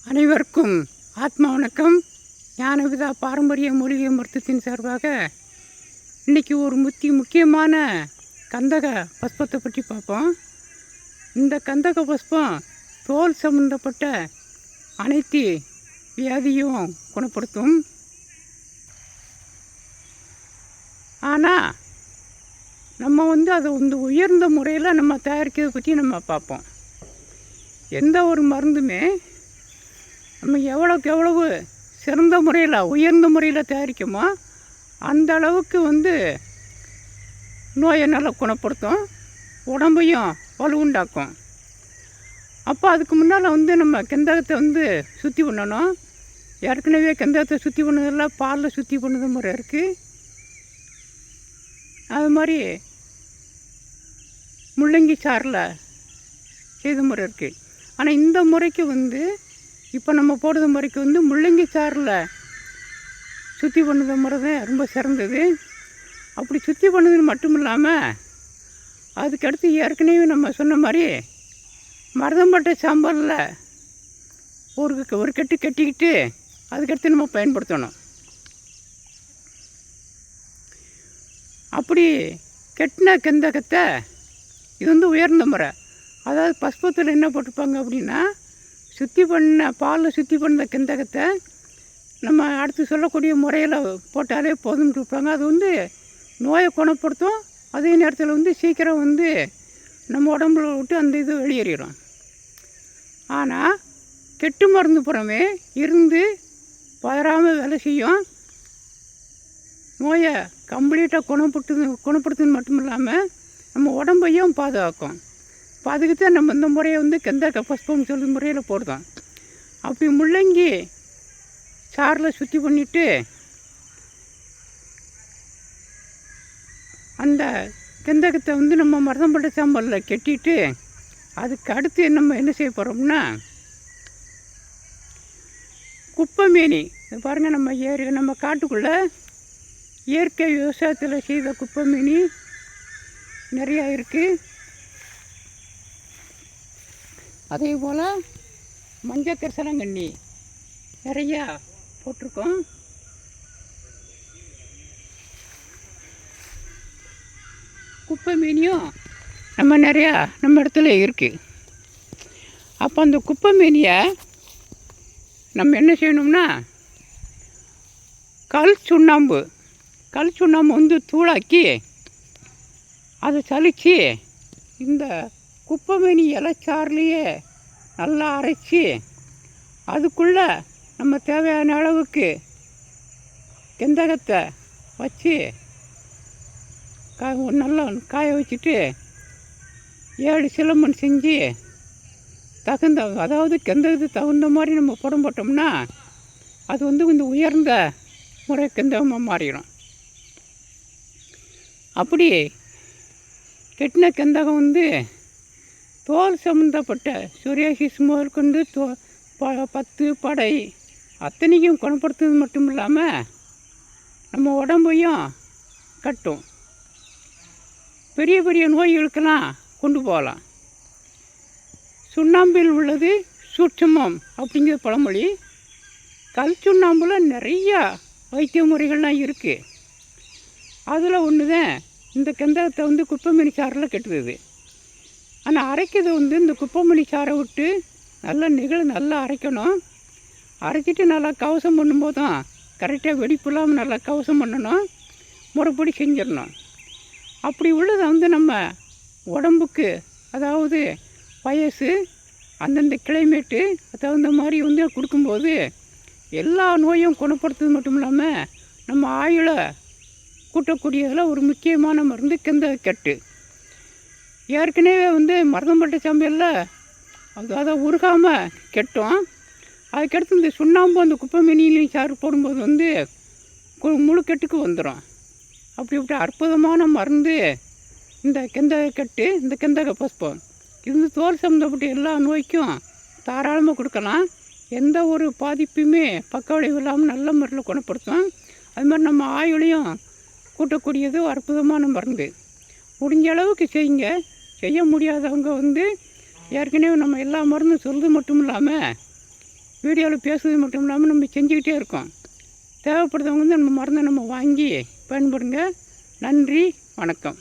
அனைவருக்கும் ஆத்மா வணக்கம். ஞானவிதா பாரம்பரிய மூலிகை மருத்துவத்தின் சார்பாக இன்றைக்கி ஒரு முக்கியமான கந்தக புஷ்பத்தை பற்றி பார்ப்போம். இந்த கந்தக புஷ்பம் தோல் சம்பந்தப்பட்ட அனைத்து வியாதியும் குணப்படுத்தும். ஆனால் நம்ம அதை உயர்ந்த முறையில் நம்ம தயாரிக்கிறத பற்றி நம்ம பார்ப்போம். எந்த ஒரு மருந்துமே நம்ம எவ்வளோக்கு எவ்வளவு சிறந்த முறையில் உயர்ந்த முறையில் தயாரிக்குமோ அந்த அளவுக்கு நோயை நல்லா குணப்படுத்தும், உடம்பையும் வலுவுண்டாக்கும். அப்போ அதுக்கு முன்னால் நம்ம கந்தகத்தை சுற்றி பண்ணணும். ஏற்கனவே கந்தகத்தை சுற்றி பண்ணதில் பாலில் சுற்றி பண்ணது முறை இருக்குது. அது மாதிரி முள்ளங்கி சாறில் செய்த முறை இருக்குது. ஆனால் இந்த முறைக்கு இப்போ நம்ம போடுற முறைக்கு முள்ளங்கி சாறில் சுற்றி பண்ணது முறை தான் ரொம்ப சிறந்தது. அப்படி சுற்றி பண்ணது மட்டும் இல்லாமல் அதுக்கடுத்து ஏற்கனவே நம்ம சொன்ன மாதிரி மருதம்பட்டை சாம்பாரில் ஒரு கட்டு கட்டிக்கிட்டு அதுக்கடுத்து நம்ம பயன்படுத்தணும். அப்படி கெட்டின கந்தகத்தை இது உயர்ந்த முறை. அதாவது புஷ்பத்தில் என்ன போட்டிருப்பாங்க அப்படின்னா, சுற்றி பண்ண பாலில் சுற்றி பண்ண கந்தகத்தை நம்ம அடுத்து சொல்லக்கூடிய முறையில் போட்டாலே போதும்னு இருப்பாங்க. அது நோயை குணப்படுத்தும். அதே நேரத்தில் சீக்கிரம் நம்ம உடம்புல விட்டு அந்த இது வெளியேறிடும். ஆனால் கெட்டு மருந்து புறமே இருந்து பதறாமல் வேலை செய்யும். நோயை கம்ப்ளீட்டாக குணப்படுத்துன்னு மட்டும் இல்லாமல் நம்ம உடம்பையும் பாதுகாக்கும். இப்போ அதுக்கு தான் நம்ம இந்த முறையை கந்தக புஷ்பம் சொல்லும் முறையில் போடுறோம். அப்படி முள்ளங்கி சாறில் சுற்றி பண்ணிவிட்டு அந்த கந்தகத்தை நம்ம மருதம்பட்டை சாம்பாரில் கட்டிட்டு அதுக்கு அடுத்து நம்ம என்ன செய்ய போகிறோம்னா, குப்பைமேனி பாருங்கள், நம்ம காட்டுக்குள்ளே இயற்கை விவசாயத்தில் செய்த குப்பைமேனி நிறையா இருக்குது. அதே போல் மஞ்சள் கரிசலாங்கண்ணி நிறையா போட்டிருக்கோம். குப்பை மீனியும் நிறையா நம்ம இடத்துல இருக்குது. அப்போ அந்த குப்பை மீனியை நம்ம என்ன செய்யணும்னா, கல் சுண்ணாம்பு தூளாக்கி அதை சலித்து இந்த குப்பைமேனி இலைச்சாறுலையே நல்லா அரைச்சி அதுக்குள்ளே நம்ம தேவையான அளவுக்கு கந்தகத்தை வச்சு நல்லா காய வச்சுட்டு 7 சிலம்பன் செஞ்சு அதாவது கந்தகத்துக்கு தகுந்த மாதிரி நம்ம புடம் போட்டோம்னா அது கொஞ்சம் உயர்ந்த முறை கந்தகமாக மாறிடும். அப்படி கெட்டின கந்தகம் தோல் சம்மந்தப்பட்ட சொரியாசிஸ் முதல் கொண்டு பத்து படை அத்தனைக்கும் குணப்படுத்துறது மட்டும் இல்லாமல் நம்ம உடம்பையும் கட்டும். பெரிய பெரிய நோய்களுக்கெல்லாம் கொண்டு போகலாம். சுண்ணாம்பில் உள்ளது சூட்சமம் அப்படிங்கிற பழமொழி. கல் சுண்ணாம்பில் நிறையா வைத்திய முறைகள்லாம் இருக்குது. அதில் ஒன்று தான் இந்த கந்தகத்தை குப்பைமேனி சாறில் கட்டுறது. ஆனால் அரைக்கிறது இந்த குப்பைமேனி சாறை விட்டு நல்லா அரைக்கணும். அரைச்சிட்டு நல்லா கவசம் பண்ணும்போதும் கரெக்டாக வெடிப்பு இல்லாமல் நல்லா கவசம் பண்ணணும், முறைப்படி செஞ்சிடணும். அப்படி உள்ளதை நம்ம உடம்புக்கு, அதாவது வயசு அந்தந்த கிளைமேட்டு தகுந்த மாதிரி கொடுக்கும்போது எல்லா நோயும் குணப்படுத்துறது மட்டும் இல்லாமல் நம்ம ஆயுளை கூட்டக்கூடியதில் ஒரு முக்கியமான மருந்து கந்தகக்கட்டு. ஏற்கனவே மருதம்பட்டை சாம்பியலில் அதை உருகாமல் கெட்டோம். அதுக்கடுத்து இந்த சுண்ணாம்பு அந்த குப்பைமேனிலையும் சாறு போடும்போது முழு கெட்டுக்கு வந்துடும். அப்படி அற்புதமான மருந்து இந்த கந்தகக்கட்டு, இந்த கந்தக புஷ்பம். இது தோல் சம்மந்தப்பட்ட எல்லா நோய்க்கும் தாராளமாக கொடுக்கலாம். எந்த ஒரு பாதிப்புமே பக்க விளைவு இல்லாமல் நல்ல முறையில் குணப்படுத்தும். அது மாதிரி நம்ம ஆயுளையும் கூட்டக்கூடியது அற்புதமான மருந்து. முடிஞ்ச அளவுக்கு செய்யுங்க. செய்ய முடியாதவங்க ஏற்கனவே நம்ம எல்லா மருந்தும் சொல்கிறது மட்டும் இல்லாமல் வீடியோவில் பேசுவது மட்டும் இல்லாமல் நம்ம செஞ்சுக்கிட்டே இருக்கோம். தேவைப்படுறவங்க வந்து நம்ம மருந்தை நம்ம வாங்கி பயன்படுங்க. நன்றி, வணக்கம்.